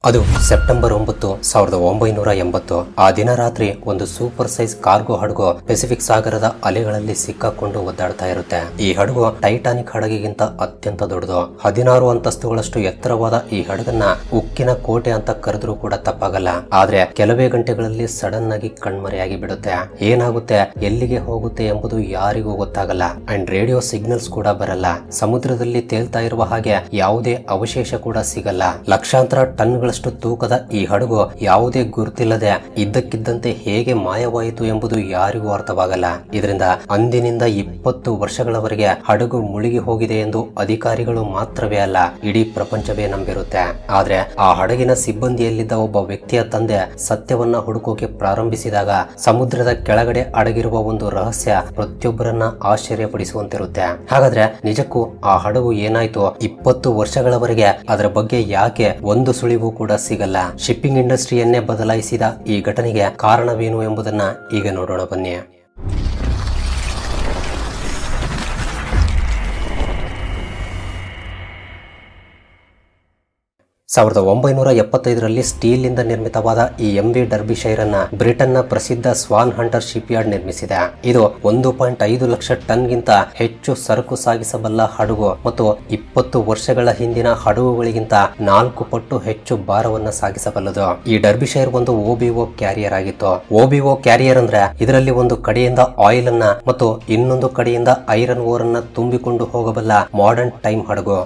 ಅದು ಸೆಪ್ಟೆಂಬರ್ 9, 1980. ಆ ದಿನ ರಾತ್ರಿ ಒಂದು ಸೂಪರ್ ಸೈಜ್ ಕಾರ್ಗೋ ಹಡಗು ಪೆಸಿಫಿಕ್ ಸಾಗರದ ಅಲೆಗಳಲ್ಲಿ ಸಿಕ್ಕಾಕೊಂಡು ಒದ್ದಾಡ್ತಾ ಇರುತ್ತೆ. ಈ ಹಡಗು ಟೈಟಾನಿಕ್ ಹಡಗಿಗಿಂತ ಅತ್ಯಂತ ದೊಡ್ಡದು. 16 ಅಂತಸ್ತುಗಳಷ್ಟು ಎತ್ತರವಾದ ಈ ಹಡಗನ್ನ ಉಕ್ಕಿನ ಕೋಟೆ ಅಂತ ಕರೆದ್ರೂ ಕೂಡ ತಪ್ಪಾಗಲ್ಲ. ಆದ್ರೆ ಕೆಲವೇ ಗಂಟೆಗಳಲ್ಲಿ ಸಡನ್ ಆಗಿ ಕಣ್ಮರೆಯಾಗಿ ಬಿಡುತ್ತೆ. ಏನಾಗುತ್ತೆ, ಎಲ್ಲಿಗೆ ಹೋಗುತ್ತೆ ಎಂಬುದು ಯಾರಿಗೂ ಗೊತ್ತಾಗಲ್ಲ. ಅಂಡ್ ರೇಡಿಯೋ ಸಿಗ್ನಲ್ಸ್ ಕೂಡ ಬರಲ್ಲ. ಸಮುದ್ರದಲ್ಲಿ ತೇಲ್ತಾ ಇರುವ ಹಾಗೆ ಯಾವುದೇ ಅವಶೇಷ ಕೂಡ ಸಿಗಲ್ಲ. ಲಕ್ಷಾಂತರ ಟನ್ಗಳ ತೂಕದ ಈ ಹಡಗು ಯಾವುದೇ ಗುರುತಿಲ್ಲದೆ ಇದ್ದಕ್ಕಿದ್ದಂತೆ ಹೇಗೆ ಮಾಯವಾಯಿತು ಎಂಬುದು ಯಾರಿಗೂ ಅರ್ಥವಾಗಲ್ಲ. ಇದರಿಂದ ಅಂದಿನಿಂದ 20 ವರ್ಷಗಳವರೆಗೆ ಹಡಗು ಮುಳುಗಿ ಹೋಗಿದೆ ಎಂದು ಅಧಿಕಾರಿಗಳು ಮಾತ್ರವೇ ಅಲ್ಲ, ಇಡೀ ಪ್ರಪಂಚವೇ ನಂಬಿರುತ್ತೆ. ಆದ್ರೆ ಆ ಹಡಗಿನ ಸಿಬ್ಬಂದಿಯಲ್ಲಿದ್ದ ಒಬ್ಬ ವ್ಯಕ್ತಿಯ ತಂದೆ ಸತ್ಯವನ್ನ ಹುಡುಕೋಕೆ ಪ್ರಾರಂಭಿಸಿದಾಗ ಸಮುದ್ರದ ಕೆಳಗಡೆ ಅಡಗಿರುವ ಒಂದು ರಹಸ್ಯ ಪ್ರತಿಯೊಬ್ಬರನ್ನ ಆಶ್ಚರ್ಯಪಡಿಸುವಂತಿರುತ್ತೆ. ಹಾಗಾದ್ರೆ ನಿಜಕ್ಕೂ ಆ ಹಡಗು ಏನಾಯ್ತು? 20 ವರ್ಷಗಳವರೆಗೆ ಅದರ ಬಗ್ಗೆ ಯಾಕೆ ಒಂದು ಸುಳಿವು ಕೂಡ ಸಿಗಲ್ಲ? ಶಿಪ್ಪಿಂಗ್ ಇಂಡಸ್ಟ್ರಿಯನ್ನೇ ಬದಲಾಯಿಸಿದ ಈ ಘಟನೆಗೆ ಕಾರಣವೇನು ಎಂಬುದನ್ನ ಈಗ ನೋಡೋಣ ಬನ್ನಿ. 1975ರಲ್ಲಿ ಸ್ಟೀಲ್ ಇಂದ ನಿರ್ಮಿತವಾದ ಈ MV ಡರ್ಬಿಶೈರ್ ಅನ್ನ ಬ್ರಿಟನ್ ನ ಪ್ರಸಿದ್ಧ ಸ್ವಾನ್ ಹಂಟರ್ ಶಿಪ್ ಯಾರ್ಡ್ ನಿರ್ಮಿಸಿದೆ. ಇದು 1.5 ಲಕ್ಷ ಟನ್ ಗಿಂತ ಹೆಚ್ಚು ಸರಕು ಸಾಗಿಸಬಲ್ಲ ಹಡಗು ಮತ್ತು 20 ವರ್ಷಗಳ ಹಿಂದಿನ ಹಡಗುಗಳಿಗಿಂತ 4 ಪಟ್ಟು ಹೆಚ್ಚು ಭಾರವನ್ನ ಸಾಗಿಸಬಲ್ಲದು. ಈ ಡರ್ಬಿಶೈರ್ ಒಂದು OBO ಕ್ಯಾರಿಯರ್ ಆಗಿತ್ತು. OBO ಕ್ಯಾರಿಯರ್ ಅಂದ್ರೆ ಇದರಲ್ಲಿ ಒಂದು ಕಡೆಯಿಂದ ಆಯಿಲ್ ಅನ್ನ ಮತ್ತು ಇನ್ನೊಂದು ಕಡೆಯಿಂದ ಐರನ್ ಓರ್ ಅನ್ನ ತುಂಬಿಕೊಂಡು ಹೋಗಬಲ್ಲ ಮಾಡರ್ನ್ ಟೈಮ್ ಹಡಗು.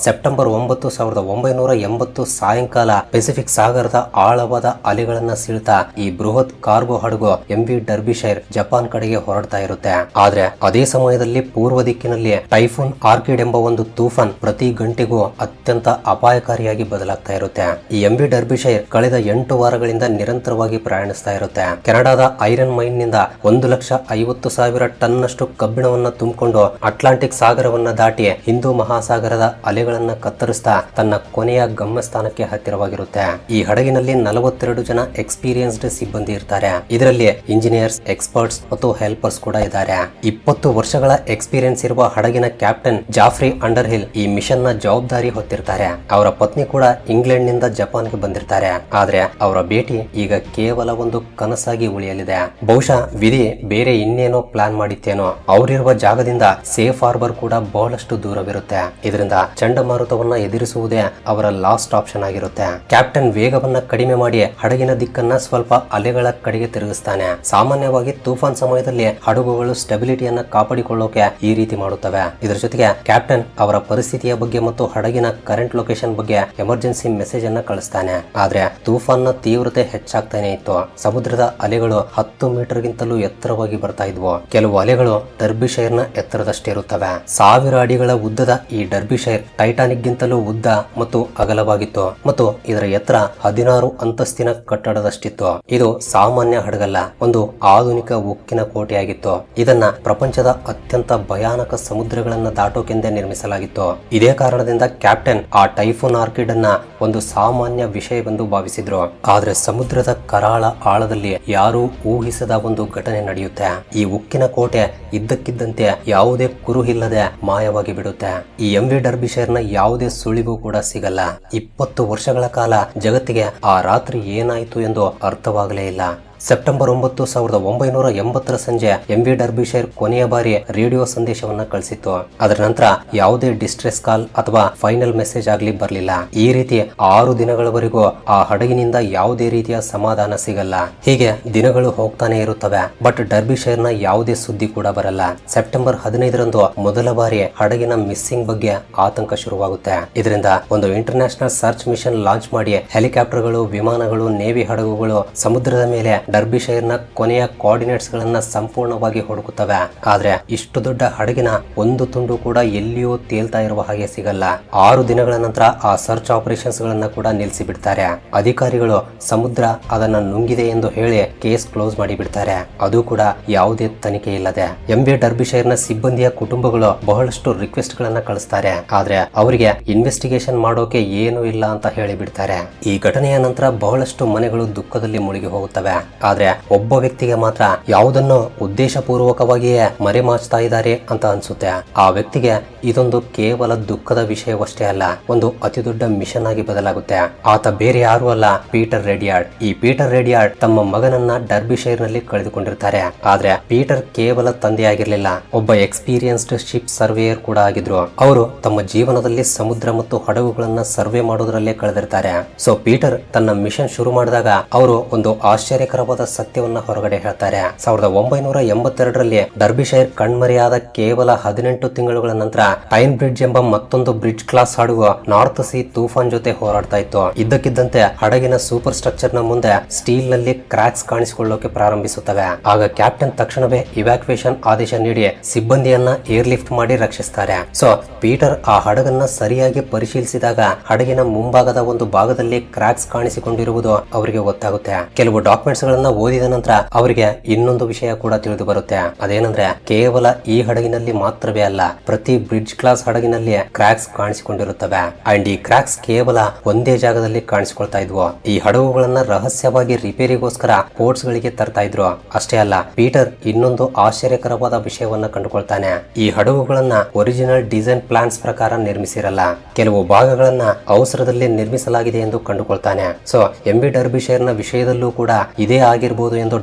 ಸೆಪ್ಟೆಂಬರ್ 9, 1980 ಸಾಯಂಕಾಲ ಪೆಸಿಫಿಕ್ ಸಾಗರದ ಆಳವಾದ ಅಲೆಗಳನ್ನ ಸೀಳ್ತಾ ಈ ಬೃಹತ್ ಕಾರ್ಗೋ ಹಡಗು MV ಡರ್ಬಿಶೈರ್ ಜಪಾನ್ ಕಡೆಗೆ ಹೊರಡ್ತಾ ಇರುತ್ತೆ. ಆದ್ರೆ ಅದೇ ಸಮಯದಲ್ಲಿ ಪೂರ್ವ ದಿಕ್ಕಿನಲ್ಲಿ ಟೈಫೂನ್ ಆರ್ಕಿಡ್ ಎಂಬ ಒಂದು ತೂಫಾನ್ ಪ್ರತಿ ಗಂಟೆಗೂ ಅತ್ಯಂತ ಅಪಾಯಕಾರಿಯಾಗಿ ಬದಲಾಗ್ತಾ ಇರುತ್ತೆ. ಈ MV ಡರ್ಬಿಶೈರ್ ಕಳೆದ 8 ವಾರಗಳಿಂದ ನಿರಂತರವಾಗಿ ಪ್ರಯಾಣಿಸ್ತಾ ಇರುತ್ತೆ. ಕೆನಡಾದ ಐರನ್ ಮೈನ್ ನಿಂದ 1,50,000 ಟನ್ ನಷ್ಟು ಕಬ್ಬಿಣವನ್ನ ತುಂಬಿಕೊಂಡು ಅಟ್ಲಾಂಟಿಕ್ ಸಾಗರವನ್ನ ದಾಟಿ ಹಿಂದೂ ಮಹಾಸಾಗರದ ಅಲೆಗಳನ್ನ ಕತ್ತರಿಸ್ತಾ ತನ್ನ ಕೊನೆಯ ಗಮ್ಯಸ್ಥಾನಕ್ಕೆ ಹತ್ತಿರವಾಗಿರುತ್ತೆ. ಈ ಹಡಗಿನಲ್ಲಿ 42 ಜನ ಎಕ್ಸ್ಪೀರಿಯನ್ಸ್ಡ್ ಸಿಬ್ಬಂದಿ ಇರ್ತಾರೆ. ಇದರಲ್ಲಿ ಇಂಜಿನಿಯರ್ಸ್, ಎಕ್ಸ್ಪರ್ಟ್ಸ್ ಮತ್ತು ಹೆಲ್ಪರ್ಸ್ ಕೂಡ ಇದ್ದಾರೆ. 20 ವರ್ಷಗಳ ಎಕ್ಸ್ಪೀರಿಯನ್ಸ್ ಇರುವ ಹಡಗಿನ ಕ್ಯಾಪ್ಟನ್ ಜಾಫ್ರಿ ಅಂಡರ್ಹಿಲ್ ಈ ಮಿಷನ್ ನ ಜವಾಬ್ದಾರಿ ಹೊತ್ತಿರ್ತಾರೆ. ಅವರ ಪತ್ನಿ ಕೂಡ ಇಂಗ್ಲೆಂಡ್ ನಿಂದ ಜಪಾನ್ಗೆ ಬಂದಿರ್ತಾರೆ. ಆದ್ರೆ ಅವರ ಭೇಟಿ ಈಗ ಕೇವಲ ಒಂದು ಕನಸಾಗಿ ಉಳಿಯಲಿದೆ. ಬಹುಶಃ ವಿಧಿ ಬೇರೆ ಇನ್ನೇನೋ ಪ್ಲಾನ್ ಮಾಡಿತ್ತೇನೋ. ಅವರಿರುವ ಜಾಗದಿಂದ ಸೇಫ್ ಹಾರ್ಬರ್ ಕೂಡ ಬಹಳಷ್ಟು ದೂರವಿರುತ್ತೆ. ಇದರಿಂದ ಚಂಡಮಾರುತವನ್ನ ಎದುರಿಸುವುದೇ ಅವರ ಲಾಸ್ಟ್ ಆಪ್ಷನ್ ಆಗಿರುತ್ತೆ. ಕ್ಯಾಪ್ಟನ್ ವೇಗವನ್ನ ಕಡಿಮೆ ಮಾಡಿ ಹಡಗಿನ ದಿಕ್ಕನ್ನ ಸ್ವಲ್ಪ ಅಲೆಗಳ ಕಡೆಗೆ ತಿರುಗಿಸ್ತಾನೆ. ಸಾಮಾನ್ಯವಾಗಿ ತೂಫಾನ್ ಸಮಯದಲ್ಲಿ ಹಡಗುಗಳು ಸ್ಟೆಬಿಲಿಟಿಯನ್ನ ಕಾಪಾಡಿಕೊಳ್ಳೋಕೆ ಈ ರೀತಿ ಮಾಡುತ್ತವೆ. ಇದರ ಜೊತೆಗೆ ಕ್ಯಾಪ್ಟನ್ ಅವರ ಪರಿಸ್ಥಿತಿಯ ಬಗ್ಗೆ ಮತ್ತು ಹಡಗಿನ ಕರೆಂಟ್ ಲೊಕೇಶನ್ ಬಗ್ಗೆ ಎಮರ್ಜೆನ್ಸಿ ಮೆಸೇಜ್ ಅನ್ನ ಕಳಿಸ್ತಾನೆ. ಆದ್ರೆ ತೂಫಾನ್ ನ ತೀವ್ರತೆ ಹೆಚ್ಚಾಗ್ತಾನೆ ಇತ್ತು. ಸಮುದ್ರದ ಅಲೆಗಳು 10 ಮೀಟರ್ ಗಿಂತಲೂ ಎತ್ತರವಾಗಿ ಬರ್ತಾ ಇದ್ವು. ಕೆಲವು ಅಲೆಗಳು ಡರ್ಬಿಶೈರ್ ನ ಎತ್ತರದಷ್ಟಿರುತ್ತವೆ. 1000 ಅಡಿಗಳ ಉದ್ದದ ಈ ಡರ್ಬಿಶೈರ್ ಟೈಟಾನಿಕ್ ಗಿಂತಲೂ ಉದ್ದ ಮತ್ತು ಅಗಲವಾಗಿತ್ತು ಮತ್ತು ಇದರ ಎತ್ತರ 16 ಅಂತಸ್ತಿನ ಕಟ್ಟಡದಷ್ಟಿತ್ತು. ಇದು ಸಾಮಾನ್ಯ ಹಡಗಲ್ಲ, ಒಂದು ಆಧುನಿಕ ಉಕ್ಕಿನ ಕೋಟೆಯಾಗಿತ್ತು. ಇದನ್ನ ಪ್ರಪಂಚದ ಅತ್ಯಂತ ಭಯಾನಕ ಸಮುದ್ರಗಳನ್ನ ದಾಟೋಕೆಂದೇ ನಿರ್ಮಿಸಲಾಗಿತ್ತು. ಇದೇ ಕಾರಣದಿಂದ ಕ್ಯಾಪ್ಟನ್ ಆ ಟೈಫೂನ್ ಆರ್ಕಿಡ್ ಅನ್ನ ಒಂದು ಸಾಮಾನ್ಯ ವಿಷಯವೆಂದು ಭಾವಿಸಿದ್ರು. ಆದ್ರೆ ಸಮುದ್ರದ ಕರಾಳ ಆಳದಲ್ಲಿ ಯಾರೂ ಊಹಿಸದ ಒಂದು ಘಟನೆ ನಡೆಯುತ್ತೆ. ಈ ಉಕ್ಕಿನ ಕೋಟೆ ಇದ್ದಕ್ಕಿದ್ದಂತೆ ಯಾವುದೇ ಕುರುಹಿಲ್ಲದೆ ಮಾಯವಾಗಿ ಬಿಡುತ್ತೆ. ಈ MV ಡರ್ಬಿಶೈರ್ ನ ಯಾವುದೇ ಸುಳಿವು ಕೂಡ ಸಿಗಲ್ಲ. 20 ವರ್ಷಗಳ ಕಾಲ ಜಗತ್ತಿಗೆ ಆ ರಾತ್ರಿ ಏನಾಯಿತು ಎಂದು ಅರ್ಥವಾಗಲೇ ಇಲ್ಲ. ಸೆಪ್ಟೆಂಬರ್ 9, 1980 ಸಂಜೆ MV ಡರ್ಬಿಶೈರ್ ಕೊನೆಯ ಬಾರಿ ರೇಡಿಯೋ ಸಂದೇಶವನ್ನ ಕಳಿಸಿತ್ತು. ಅದರ ನಂತರ ಯಾವುದೇ ಡಿಸ್ಟ್ರೆಸ್ ಕಾಲ್ ಅಥವಾ ಫೈನಲ್ ಮೆಸೇಜ್ ಆಗ್ಲಿ ಬರಲಿಲ್ಲ. ಈ ರೀತಿ 6 ದಿನಗಳವರೆಗೂ ಆ ಹಡಗಿನಿಂದ ಯಾವುದೇ ರೀತಿಯ ಸಮಾಧಾನ ಸಿಗಲ್ಲ. ಹೀಗೆ ದಿನಗಳು ಹೋಗ್ತಾನೆ ಇರುತ್ತವೆ. ಬಟ್ ಡರ್ಬಿಶೈರ್ ನ ಯಾವುದೇ ಸುದ್ದಿ ಕೂಡ ಬರಲ್ಲ. ಸೆಪ್ಟೆಂಬರ್ 15ರಂದು ಮೊದಲ ಬಾರಿ ಹಡಗಿನ ಮಿಸ್ಸಿಂಗ್ ಬಗ್ಗೆ ಆತಂಕ ಶುರುವಾಗುತ್ತೆ. ಇದರಿಂದ ಒಂದು ಇಂಟರ್ನ್ಯಾಷನಲ್ ಸರ್ಚ್ ಮಿಷನ್ ಲಾಂಚ್ ಮಾಡಿ ಹೆಲಿಕಾಪ್ಟರ್ಗಳು, ವಿಮಾನಗಳು, ನೇವಿ ಹಡಗುಗಳು ಸಮುದ್ರದ ಮೇಲೆ ಡರ್ಬಿಶೈರ್ ನ ಕೊನೆಯ ಕೋಆರ್ಡಿನೇಟ್ಸ್ ಗಳನ್ನ ಸಂಪೂರ್ಣವಾಗಿ ಹುಡುಕುತ್ತವೆ. ಆದ್ರೆ ಇಷ್ಟು ದೊಡ್ಡ ಹಡಗಿನ ಒಂದು ತುಂಡು ಕೂಡ ಎಲ್ಲಿಯೂ ತೇಲ್ತಾ ಇರುವ ಹಾಗೆ ಸಿಗಲ್ಲ. 6 ದಿನಗಳ ನಂತರ ಆ ಸರ್ಚ್ ಆಪರೇಷನ್ಸ್ ಗಳನ್ನ ಕೂಡ ನಿಲ್ಲಿಸಿ ಬಿಡ್ತಾರೆ. ಅಧಿಕಾರಿಗಳು ಸಮುದ್ರ ಅದನ್ನ ನುಂಗಿದೆ ಎಂದು ಹೇಳಿ ಕೇಸ್ ಕ್ಲೋಸ್ ಮಾಡಿ ಬಿಡ್ತಾರೆ. ಅದು ಕೂಡ ಯಾವುದೇ ತನಿಖೆ ಇಲ್ಲದೆ. MV ಡರ್ಬಿಶೈರ್ ನ ಸಿಬ್ಬಂದಿಯ ಕುಟುಂಬಗಳು ಬಹಳಷ್ಟು ರಿಕ್ವೆಸ್ಟ್ ಗಳನ್ನ ಕಳಿಸ್ತಾರೆ. ಆದ್ರೆ ಅವರಿಗೆ ಇನ್ವೆಸ್ಟಿಗೇಷನ್ ಮಾಡೋಕೆ ಏನೂ ಇಲ್ಲ ಅಂತ ಹೇಳಿ ಬಿಡ್ತಾರೆ. ಈ ಘಟನೆಯ ನಂತರ ಬಹಳಷ್ಟು ಮನೆಗಳು ದುಃಖದಲ್ಲಿ ಮುಳುಗಿ ಹೋಗುತ್ತವೆ. ಆದ್ರೆ ಒಬ್ಬ ವ್ಯಕ್ತಿಗೆ ಮಾತ್ರ ಯಾವುದನ್ನು ಉದ್ದೇಶಪೂರ್ವಕವಾಗಿಯೇ ಮರೆಮಾಚ್ತಾ ಇದ್ದಾರೆ ಅಂತ ಅನ್ಸುತ್ತೆ. ಆ ವ್ಯಕ್ತಿಗೆ ಇದೊಂದು ಕೇವಲ ದುಃಖದ ವಿಷಯವಷ್ಟೇ ಅಲ್ಲ, ಒಂದು ಅತಿ ದೊಡ್ಡ ಮಿಷನ್ ಆಗಿ ಬದಲಾಗುತ್ತೆ. ಆತ ಬೇರೆ ಯಾರು ಅಲ್ಲ, ಪೀಟರ್ ರೆಡ್ಯಾರ್ಡ್. ಈ ಪೀಟರ್ ರೆಡ್ಯಾರ್ಡ್ ತಮ್ಮ ಮಗನನ್ನ ಡರ್ಬಿಶೈರ್ ನಲ್ಲಿ ಕಳೆದುಕೊಂಡಿರ್ತಾರೆ. ಆದ್ರೆ ಪೀಟರ್ ಕೇವಲ ತಂದೆಯಾಗಿರ್ಲಿಲ್ಲ, ಒಬ್ಬ ಎಕ್ಸ್ಪೀರಿಯನ್ಸ್ಡ್ ಶಿಪ್ ಸರ್ವೇಯರ್ ಕೂಡ ಆಗಿದ್ರು. ಅವರು ತಮ್ಮ ಜೀವನದಲ್ಲಿ ಸಮುದ್ರ ಮತ್ತು ಹಡಗುಗಳನ್ನ ಸರ್ವೆ ಮಾಡೋದ್ರಲ್ಲೇ ಕಳೆದಿರ್ತಾರೆ. ಸೊ ಪೀಟರ್ ತನ್ನ ಮಿಷನ್ ಶುರು ಮಾಡಿದಾಗ ಅವರು ಒಂದು ಆಶ್ಚರ್ಯಕರವಾದ ಸತ್ಯವನ್ನ ಹೊರಗಡೆ ಹೇಳ್ತಾರೆ. 1982ರಲ್ಲಿ ಡರ್ಬಿಶೈರ್ ಕಣ್ಮರೆಯಾದ ಕೇವಲ 18 ತಿಂಗಳುಗಳ ನಂತರ ಟೈನ್ ಬ್ರಿಡ್ಜ್ ಎಂಬ ಮತ್ತೊಂದು ಬ್ರಿಡ್ಜ್ ಕ್ಲಾಸ್ ಹಡಗು ನಾರ್ತ್ ಸಿ ತೂಫಾನ್ ಜೊತೆ ಹೋರಾಡ್ತಾ ಇತ್ತು. ಇದ್ದಕ್ಕಿದ್ದಂತೆ ಹಡಗಿನ ಸೂಪರ್ ಸ್ಟ್ರಕ್ಚರ್ ನ ಮುಂದೆ ಸ್ಟೀಲ್ ನಲ್ಲಿ ಕ್ರಾಕ್ಸ್ ಕಾಣಿಸಿಕೊಳ್ಳೋಕೆ ಪ್ರಾರಂಭಿಸುತ್ತವೆ. ಆಗ ಕ್ಯಾಪ್ಟನ್ ತಕ್ಷಣವೇ ಇವ್ಯಾಕ್ಯುಯೇಷನ್ ಆದೇಶ ನೀಡಿ ಸಿಬ್ಬಂದಿಯನ್ನ ಏರ್ ಲಿಫ್ಟ್ ಮಾಡಿ ರಕ್ಷಿಸ್ತಾರೆ. ಸೊ ಪೀಟರ್ ಆ ಹಡಗನ್ನ ಸರಿಯಾಗಿ ಪರಿಶೀಲಿಸಿದಾಗ ಹಡಗಿನ ಮುಂಭಾಗದ ಒಂದು ಭಾಗದಲ್ಲಿ ಕ್ರಾಕ್ಸ್ ಕಾಣಿಸಿಕೊಂಡಿರುವುದು ಅವರಿಗೆ ಗೊತ್ತಾಗುತ್ತೆ. ಕೆಲವು ಡಾಕ್ಯುಮೆಂಟ್ಸ್ ಗಳನ್ನ ಓದಿದ ನಂತರ ಅವರಿಗೆ ಇನ್ನೊಂದು ವಿಷಯ ಕೂಡ ತಿಳಿದು ಬರುತ್ತೆ. ಅದೇನಂದ್ರೆ ಕೇವಲ ಈ ಹಡಗಿನಲ್ಲಿ ಮಾತ್ರವೇ ಅಲ್ಲ, ಪ್ರತಿ ಬ್ರಿಡ್ಜ್ ಕ್ಲಾಸ್ ಹಡಗಿನಲ್ಲಿ ಕ್ರಾಕ್ಸ್ ಕಾಣಿಸಿಕೊಂಡಿರುತ್ತವೆ. ಅಂಡ್ ಈ ಕ್ರಾಕ್ಸ್ ಕೇವಲ ಒಂದೇ ಜಾಗದಲ್ಲಿ ಕಾಣಿಸಿಕೊಳ್ತಾ ಇದ್ವು. ಈ ಹಡಗುಗಳನ್ನ ರಹಸ್ಯವಾಗಿ ರಿಪೇರಿಗೋಸ್ಕರ ಪೋರ್ಟ್ಸ್ ಗಳಿಗೆ ತರ್ತಾ ಇದ್ರು. ಅಷ್ಟೇ ಅಲ್ಲ, ಪೀಟರ್ ಇನ್ನೊಂದು ಆಶ್ಚರ್ಯಕರವಾದ ವಿಷಯವನ್ನ ಕಂಡುಕೊಳ್ತಾನೆ. ಈ ಹಡಗುಗಳನ್ನ ಒರಿಜಿನಲ್ ಡಿಸೈನ್ ಪ್ಲಾನ್ಸ್ ಪ್ರಕಾರ ನಿರ್ಮಿಸಿರಲ್ಲ, ಕೆಲವು ಭಾಗಗಳನ್ನ ಅವಸರದಲ್ಲಿ ನಿರ್ಮಿಸಲಾಗಿದೆ ಎಂದು ಕಂಡುಕೊಳ್ತಾನೆ. ಸೊ ಎಂಬಿ ಡರ್ಬಿಶೈರ್ ನ ವಿಷಯದಲ್ಲೂ ಕೂಡ ಇದೇ ಆಗಿರಬಹುದು ಎಂದು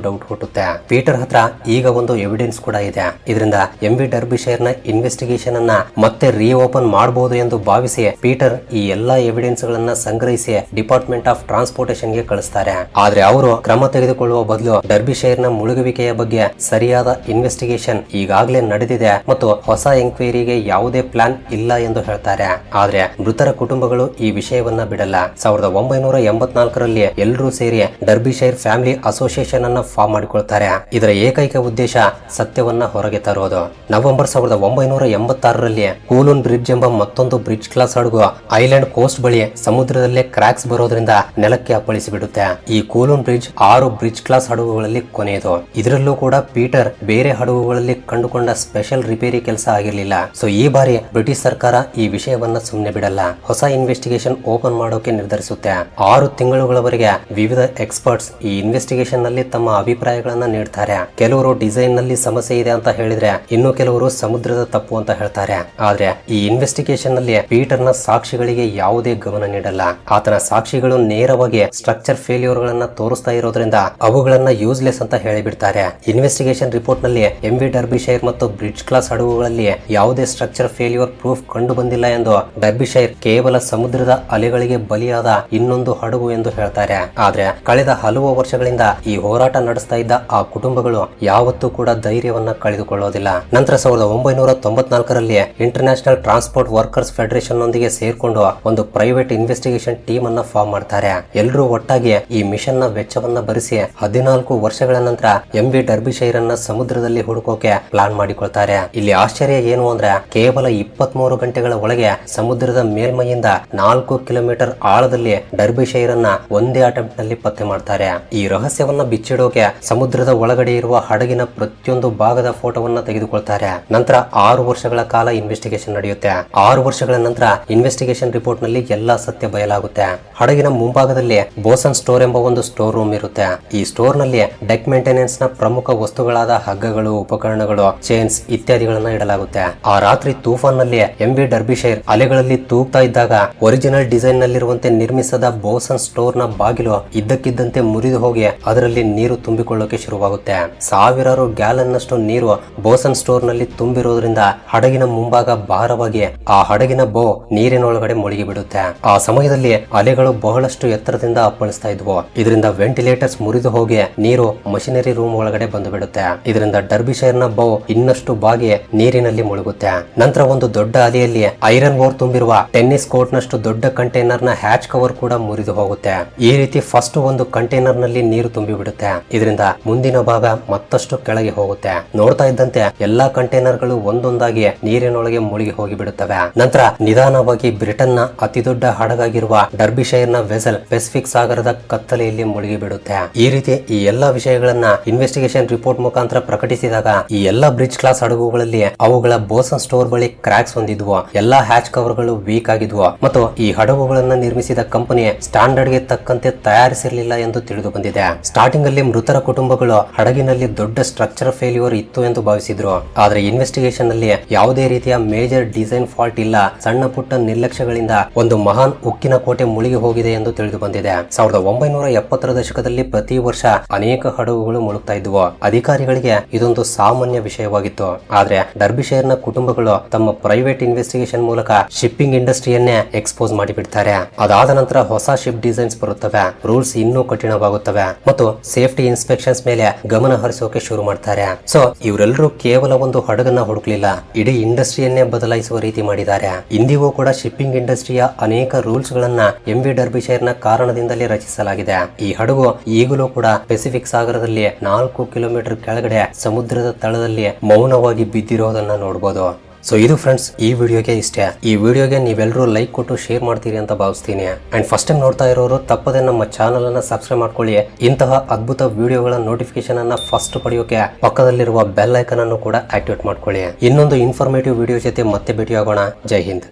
ಡೌಟ್ ಹುಟ್ಟುತ್ತೆ. ಪೀಟರ್ ಹತ್ರ ಈಗ ಒಂದು ಎವಿಡೆನ್ಸ್ ಕೂಡ ಇದೆ. ಇದರಿಂದ ಎಂಬಿ ಡರ್ಬಿಶೈರ್ ನ ಇನ್ವೆಸ್ಟಿಗೇಷನ್ ಅನ್ನ ಮತ್ತೆ ರೀಓಪನ್ ಮಾಡಬಹುದು ಎಂದು ಭಾವಿಸಿ ಪೀಟರ್ ಈ ಎಲ್ಲಾ ಎವಿಡೆನ್ಸ್ ಗಳನ್ನ ಸಂಗ್ರಹಿಸಿ ಡಿಪಾರ್ಟ್ಮೆಂಟ್ ಆಫ್ ಟ್ರಾನ್ಸ್ಪೋರ್ಟೇಷನ್ ಗೆ ಕಳಿಸ್ತಾರೆ. ಆದ್ರೆ ಅವರು ಕ್ರಮ ತೆಗೆದುಕೊಳ್ಳುವ ಬದಲು ಡರ್ಬಿಶೈರ್ ನ ಮುಳುಗುವಿಕೆಯ ಬಗ್ಗೆ ಸರಿಯಾದ ಇನ್ವೆಸ್ಟಿಗೇಷನ್ ಈಗಾಗಲೇ ನಡೆದಿದೆ ಮತ್ತು ಹೊಸ ಎಂಕ್ವೈರಿಗೆ ಯಾವುದೇ ಪ್ಲಾನ್ ಇಲ್ಲ ಎಂದು ಹೇಳ್ತಾರೆ. ಆದ್ರೆ ಮೃತರ ಕುಟುಂಬಗಳು ಈ ವಿಷಯವನ್ನ ಬಿಡಲ್ಲ. 1984ರಲ್ಲಿ ಎಲ್ಲರೂ ಸೇರಿ ಡರ್ಬಿಶೈರ್ ಫ್ಯಾಮಿಲಿ ಅಸೋಸಿಯೇಷನ್ ಅನ್ನ ಫಾರ್ಮ್ ಮಾಡಿಕೊಳ್ತಾರೆ. ಇದರ ಏಕೈಕ ಉದ್ದೇಶ ಸತ್ಯವನ್ನ ಹೊರಗೆ ತರೋದು. ನವೆಂಬರ್ 1986ರಲ್ಲಿ ಕೂಲೂನ್ ಬ್ರಿಡ್ಜ್ ಎಂಬ ಮತ್ತೊಂದು ಬ್ರಿಡ್ಜ್ ಕ್ಲಾಸ್ ಹಡಗು ಐಲ್ಯಾಂಡ್ ಕೋಸ್ಟ್ ಬಳಿ ಸಮುದ್ರದಲ್ಲೇ ಕ್ರಾಕ್ಸ್ ಬರೋದ್ರಿಂದ ನೆಲಕ್ಕೆ ಅಪ್ಪಳಿಸಿ ಬಿಡುತ್ತೆ. ಈ ಕೂಲೂನ್ ಬ್ರಿಡ್ಜ್ 6 ಬ್ರಿಡ್ಜ್ ಕ್ಲಾಸ್ ಹಡಗುಗಳಲ್ಲಿ ಕೊನೆಯದು. ಇದರಲ್ಲೂ ಕೂಡ ಪೀಟರ್ ಬೇರೆ ಹಡಗುಗಳಲ್ಲಿ ಕಂಡುಕೊಂಡ ಸ್ಪೆಷಲ್ ರಿಪೇರಿ ಕೆಲಸ ಆಗಿರಲಿಲ್ಲ. ಸೊ ಈ ಬಾರಿ ಬ್ರಿಟಿಷ್ ಸರ್ಕಾರ ಈ ವಿಷಯವನ್ನ ಸುಮ್ಮನೆ ಬಿಡಲ್ಲ, ಹೊಸ ಇನ್ವೆಸ್ಟಿಗೇಷನ್ ಓಪನ್ ಮಾಡೋಕೆ ನಿರ್ಧರಿಸುತ್ತೆ. 6 ತಿಂಗಳುಗಳವರೆಗೆ ವಿವಿಧ ಎಕ್ಸ್ಪರ್ಟ್ಸ್ ಈ ಇನ್ವೆಸ್ಟಿಗೇಷನ್ ನಲ್ಲಿ ತಮ್ಮ ಅಭಿಪ್ರಾಯಗಳನ್ನ ನೀಡ್ತಾರೆ. ಕೆಲವರು ಡಿಸೈನ್ ನಲ್ಲಿ ಸಮಸ್ಯೆ ಇದೆ ಅಂತ ಹೇಳಿದ್ರೆ, ಇನ್ನು ಕೆಲವರು ಸಮುದ್ರದ ತಪ್ಪು ಅಂತ ಹೇಳ್ತಾರೆ. ಆದ್ರೆ ಈ ಇನ್ವೆಸ್ಟಿಗೇಷನ್ ನಲ್ಲಿ ಪೀಟರ್ ನ ಸಾಕ್ಷಿಗಳಿಗೆ ಯಾವುದೇ ಗಮನ ನೀಡಲ್ಲ. ಆತನ ಸಾಕ್ಷಿಗಳು ನೇರವಾಗಿ ಸ್ಟ್ರಕ್ಚರ್ ಫೇಲ್ಯೂರ್ ಗಳನ್ನ ತೋರಿಸ್ತಾ ಇರೋದ್ರಿಂದ ಅವುಗಳನ್ನ ಯೂಸ್ಲೆಸ್ ಅಂತ ಹೇಳಿಬಿಡ್ತಾರೆ. ಇನ್ವೆಸ್ಟಿಗೇಷನ್ ರಿಪೋರ್ಟ್ ನಲ್ಲಿ ಎಂಬಿ ಡರ್ಬಿಶೈರ್ ಮತ್ತು ಬ್ರಿಡ್ಜ್ ಕ್ಲಾಸ್ ಹಡಗುಗಳಲ್ಲಿ ಯಾವುದೇ ಸ್ಟ್ರಕ್ಚರ್ ಫೇಲ್ಯೂರ್ ಪ್ರೂಫ್ ಕಂಡು ಬಂದಿಲ್ಲ ಎಂದು ಡರ್ಬಿಶೈರ್ ಕೇವಲ ಸಮುದ್ರದ ಅಲೆಗಳಿಗೆ ಬಲಿಯಾದ ಇನ್ನೊಂದು ಹಡಗು ಎಂದು ಹೇಳ್ತಾರೆ. ಆದ್ರೆ ಕಳೆದ ಹಲವು ವರ್ಷಗಳಿಂದ ಈ ಹೋರಾಟ ನಡೆಸ್ತಾ ಇದ್ದ ಆ ಕುಟುಂಬಗಳು ಯಾವತ್ತೂ ಕೂಡ ಧೈರ್ಯವನ್ನ ಕಳೆದುಕೊಳ್ಳೋದಿಲ್ಲ. ನಂತರ 1994ರಲ್ಲಿ ಇಂಟರ್ನ್ಯಾಷನಲ್ ಟ್ರಾನ್ಸ್ಪೋರ್ಟ್ ವರ್ಕರ್ಸ್ ಫೆಡರೇಷನ್ ನೊಂದಿಗೆ ಸೇರ್ಕೊಂಡು ಒಂದು ಪ್ರೈವೇಟ್ ಇನ್ವೆಸ್ಟಿಗೇಷನ್ ಟೀಮ್ ಅನ್ನ ಫಾರ್ಮ್ ಮಾಡ್ತಾರೆ. ಎಲ್ಲರೂ ಒಟ್ಟಾಗಿ ಈ ಮಿಷನ್ ನ ವೆಚ್ಚವನ್ನ ಭರಿಸಿ 14 ವರ್ಷಗಳ ನಂತರ ಎಂಬಿ ಡರ್ಬಿಶೈರ್ ಅನ್ನ ಸಮುದ್ರದಲ್ಲಿ ಹುಡುಕೋಕೆ ಪ್ಲಾನ್ ಮಾಡಿಕೊಳ್ತಾರೆ. ಇಲ್ಲಿ ಆಶ್ಚರ್ಯ ಏನು ಅಂದ್ರೆ ಕೇವಲ 23 ಗಂಟೆಗಳ ಒಳಗೆ ಸಮುದ್ರದ ಮೇಲ್ಮೈಯಿಂದ 4 ಕಿಲೋಮೀಟರ್ ಆಳದಲ್ಲಿ ಡರ್ಬಿಶೈರ್ ಅನ್ನ ಒಂದೇ ಅಟೆಂಪ್ಟ್ ನಲ್ಲಿ ಪತ್ತೆ ಮಾಡ್ತಾರೆ. ಈ ರಹಸ್ಯವನ್ನ ಬಿಚ್ಚಿಡೋಕೆ ಸಮುದ್ರದ ಒಳಗಡೆ ಇರುವ ಹಡಗಿನ ಪ್ರತಿಯೊಂದು ಭಾಗದ ಫೋಟೋವನ್ನ ತೆಗೆದುಕೊಳ್ತಾರೆ. ನಂತರ 6 ವರ್ಷಗಳ ಕಾಲ ಇನ್ವೆಸ್ಟಿಗೇಷನ್ ನಡೆಯುತ್ತೆ. 6 ವರ್ಷಗಳ ನಂತರ ಇನ್ವೆಸ್ಟಿಗೇಷನ್ ರಿಪೋರ್ಟ್ ನಲ್ಲಿ ಎಲ್ಲಾ ಸತ್ಯ ಬಯಲಾಗುತ್ತೆ. ಹಡಗಿನ ಮುಂಭಾಗದಲ್ಲಿ ಬೋಸನ್ ಸ್ಟೋರ್ ಎಂಬ ಒಂದು ಸ್ಟೋರ್ ರೂಮ್ ಇರುತ್ತೆ. ಈ ಸ್ಟೋರ್ ನಲ್ಲಿ ಡೆಕ್ ಮೇಂಟೆನೆನ್ಸ್ ನ ಪ್ರಮುಖ ವಸ್ತುಗಳಾದ ಹಗ್ಗಗಳು, ಉಪಕರಣಗಳು, ಚೈನ್ಸ್ ಇತ್ಯಾದಿಗಳನ್ನ ಇಡಲಾಗುತ್ತೆ. ಆ ರಾತ್ರಿ ತೂಫಾನ್ ನಲ್ಲಿ ಎಂಬಿ ಡರ್ಬಿಶೈರ್ ಅಲೆಗಳಲ್ಲಿ ತೂಗ್ತಾ ಇದ್ದಾಗ ಒರಿಜಿನಲ್ ಡಿಸೈನ್ ನಲ್ಲಿರುವಂತೆ ನಿರ್ಮಿಸದ ಬೋಸನ್ ಸ್ಟೋರ್ ನ ಬಾಗಿಲು ಇದ್ದಕ್ಕಿದ್ದಂತೆ ಮುರಿದು ಹೋಗಿ ಅದರಲ್ಲಿ ನೀರು ತುಂಬಿಕೊಳ್ಳೋಕೆ ಶುರುವಾಗುತ್ತೆ. ಸಾವಿರಾರು ಗ್ಯಾಲನ್ ನಷ್ಟು ನೀರು ಬೋಸನ್ ಸ್ಟೋರ್ ನಲ್ಲಿ ತುಂಬಿರೋದ್ರಿಂದ ಹಡಗಿನ ಮುಂಭಾಗ ಭಾರವಾಗಿ ಆ ಹಡಗಿನ ಬೋ ನೀರಿನೊಳಗಡೆ ಮುಳುಗಿ ಬಿಡುತ್ತೆ. ಆ ಸಮಯದಲ್ಲಿ ಅಲೆಗಳು ಬಹಳಷ್ಟು ಎತ್ತರದಿಂದ ಅಪ್ಪಳಿಸ್ತಾ ಇದ್ವು. ಇದರಿಂದ ವೆಂಟಿಲೇಟರ್ಸ್ ಮುರಿದು ಹೋಗಿ ನೀರು ಮಷಿನರಿ ರೂಮ್ ಒಳಗಡೆ ಬಂದು ಬಿಡುತ್ತೆ. ಇದರಿಂದ ಡರ್ಬಿಶೈರ್ ನ ಬೋ ಇನ್ನಷ್ಟು ಬಾಗಿ ನೀರಿನಲ್ಲಿ ಮುಳುಗುತ್ತೆ. ನಂತರ ಒಂದು ದೊಡ್ಡ ಅಲೆಯಲ್ಲಿ ಐರನ್ ಓರ್ ತುಂಬಿರುವ ಟೆನ್ನಿಸ್ ಕೋರ್ಟ್ ನಷ್ಟು ದೊಡ್ಡ ಕಂಟೈನರ್ ನ ಹ್ಯಾಚ್ ಕವರ್ ಕೂಡ ಮುರಿದು ಹೋಗುತ್ತೆ. ಈ ರೀತಿ ಫಸ್ಟ್ ಒಂದು ಕಂಟೈನರ್ ನಲ್ಲಿ ನೀರು ತುಂಬಿ ಬಿಡುತ್ತೆ. ಇದರಿಂದ ಮುಂದಿನ ಭಾಗ ಮತ್ತಷ್ಟು ಕೆಳಗೆ ಹೋಗುತ್ತೆ. ನೋಡ್ತಾ ಇದ್ದಂತೆ ಎಲ್ಲಾ ಕಂಟೈನರ್ ಗಳು ಒಂದೊಂದಾಗಿ ನೀರಿನೊಳಗೆ ಮುಳುಗಿ ಹೋಗಿ ಬಿಡುತ್ತವೆ. ನಂತರ ನಿಧಾನವಾಗಿ ಬ್ರಿಟನ್ ನ ಅತಿ ದೊಡ್ಡ ಹಡಗಾಗಿರುವ ಡರ್ಬಿಶೈರ್ ನ ವೆಸಲ್ ಪೆಸಿಫಿಕ್ ಸಾಗರದ ಕತ್ತಲೆಯಲ್ಲಿ ಮುಳುಗಿ ಬಿಡುತ್ತೆ. ಈ ರೀತಿ ಈ ಎಲ್ಲಾ ವಿಷಯಗಳನ್ನ ಇನ್ವೆಸ್ಟಿಗೇಷನ್ ರಿಪೋರ್ಟ್ ಮುಖಾಂತರ ಪ್ರಕಟಿಸಿದಾಗ ಈ ಎಲ್ಲಾ ಬ್ರಿಡ್ಜ್ ಕ್ಲಾಸ್ ಹಡಗುಗಳಲ್ಲಿ ಅವುಗಳ ಬೋಸನ್ ಸ್ಟೋರ್ ಬಳಿ ಕ್ರಾಕ್ಸ್ ಹೊಂದಿದ್ವು. ಎಲ್ಲಾ ಹ್ಯಾಚ್ ಕವರ್ ಗಳು ವೀಕ್ ಆಗಿದ್ವು ಮತ್ತು ಈ ಹಡಗುಗಳನ್ನ ನಿರ್ಮಿಸಿದ ಕಂಪನಿ ಸ್ಟ್ಯಾಂಡರ್ಡ್ ಗೆ ತಕ್ಕಂತೆ ತಯಾರಿಸಿರಲಿಲ್ಲ ಎಂದು ತಿಳಿದು ಬಂದಿದೆ. ಸ್ಟಾರ್ಟಿಂಗ್ ಅಲ್ಲಿ ಮೃತರ ಕುಟುಂಬಗಳು ಹಡಗಿನಲ್ಲಿ ದೊಡ್ಡ ಸ್ಟ್ರಕ್ಚರ್ ಫೇಲ್ಯೂರ್ ಇತ್ತು ಎಂದು ಭಾವಿಸಿದ್ರು. ಆದ್ರೆ ಇನ್ವೆಸ್ಟಿಗೇಷನ್ ನಲ್ಲಿ ಯಾವುದೇ ರೀತಿಯ ಮೇಜರ್ ಡಿಸೈನ್ ಫಾಲ್ಟ್ ಇಲ್ಲ, ಸಣ್ಣ ಪುಟ್ಟ ನಿರ್ಲಕ್ಷ್ಯಗಳಿಂದ ಒಂದು ಮಹಾನ್ ಉಕ್ಕಿನ ಕೋಟೆ ಮುಳುಗಿ ಹೋಗಿದೆ ಎಂದು ತಿಳಿದು ಬಂದಿದೆ. 1970ರ ದಶಕದಲ್ಲಿ ಪ್ರತಿ ವರ್ಷ ಅನೇಕ ಹಡಗುಗಳು ಮುಳುಗ್ತಾ ಇದ್ವು. ಅಧಿಕಾರಿಗಳಿಗೆ ಇದೊಂದು ಸಾಮಾನ್ಯ ವಿಷಯವಾಗಿತ್ತು. ಆದ್ರೆ ಡರ್ಬಿಶೈರ್ನ ಕುಟುಂಬಗಳು ತಮ್ಮ ಪ್ರೈವೇಟ್ ಇನ್ವೆಸ್ಟಿಗೇಷನ್ ಮೂಲಕ ಶಿಪ್ಪಿಂಗ್ ಇಂಡಸ್ಟ್ರಿಯನ್ನೇ ಎಕ್ಸ್ಪೋಸ್ ಮಾಡಿಬಿಡ್ತಾರೆ. ಅದಾದ ನಂತರ ಹೊಸ ಶಿಪ್ ಡಿಸೈನ್ಸ್ ಬರುತ್ತವೆ, ರೂಲ್ಸ್ ಇನ್ನೂ ಕಠಿಣವಾಗುತ್ತವೆ ಮತ್ತು ಸೇಫ್ಟಿ ಇನ್ಸ್ಪೆಕ್ಷನ್ಸ್ ಮೇಲೆ ಗಮನ ಹರಿಸೋಕೆ ಶುರು ಮಾಡ್ತಾರೆ. ಸೊ ಇವರೆಲ್ಲರೂ ಕೇವಲ ಒಂದು ಹಡಗನ್ನ ಹುಡುಕ್ಲಿಲ್ಲ, ಇಡೀ ಇಂಡಸ್ಟ್ರಿಯನ್ನೇ ಬದಲಾಯಿಸುವ ರೀತಿ ಮಾಡಿದ್ದಾರೆ. ಇಂದಿಗೂ ಕೂಡ ಶಿಪ್ಪಿಂಗ್ ಇಂಡಸ್ಟ್ರಿಯ ಅನೇಕ ರೂಲ್ಸ್ ಗಳನ್ನ MV ಡರ್ಬಿಶೈರ್ ನ ಕಾರಣದಿಂದಲೇ ರಚಿಸಲಾಗಿದೆ. ಈ ಹಡಗು ಈಗಲೂ ಕೂಡ ಪೆಸಿಫಿಕ್ ಸಾಗರದಲ್ಲಿ 4 ಕಿಲೋಮೀಟರ್ ಕೆಳಗಡೆ ಸಮುದ್ರದ ತಳದಲ್ಲಿ ಮೌನವಾಗಿ ಬಿದ್ದಿರೋದನ್ನ ನೋಡಬಹುದು. ಸೊ ಇದು ಫ್ರೆಂಡ್ಸ್ ಈ ವಿಡಿಯೋಗೆ ಇಷ್ಟೇ. ಈ ವಿಡಿಯೋಗೆ ನೀವೆಲ್ಲರೂ ಲೈಕ್ ಕೊಟ್ಟು ಶೇರ್ ಮಾಡ್ತೀರಿ ಅಂತ ಭಾವಿಸ್ತೀನಿ. ಅಂಡ್ ಫಸ್ಟ್ ಟೈಮ್ ನೋಡ್ತಾ ಇರೋರು ತಪ್ಪದೆ ನಮ್ಮ ಚಾನಲ್ ಅನ್ನ ಸಬ್ಸ್ಕ್ರೈಬ್ ಮಾಡ್ಕೊಳ್ಳಿ. ಇಂತಹ ಅದ್ಭುತ ವಿಡಿಯೋಗಳ ನೋಟಿಫಿಕೇಶನ್ ಅನ್ನ ಫಸ್ಟ್ ಪಡೆಯೋಕೆ ಪಕ್ಕದಲ್ಲಿರುವ ಬೆಲ್ ಐಕನ್ ಅನ್ನು ಕೂಡ ಆಕ್ಟಿವೇಟ್ ಮಾಡ್ಕೊಳ್ಳಿ. ಇನ್ನೊಂದು ಇನ್ಫಾರ್ಮೇಟಿವ್ ವಿಡಿಯೋ ಜೊತೆ ಮತ್ತೆ ಭೇಟಿಯಾಗೋಣ. ಜೈ ಹಿಂದ್.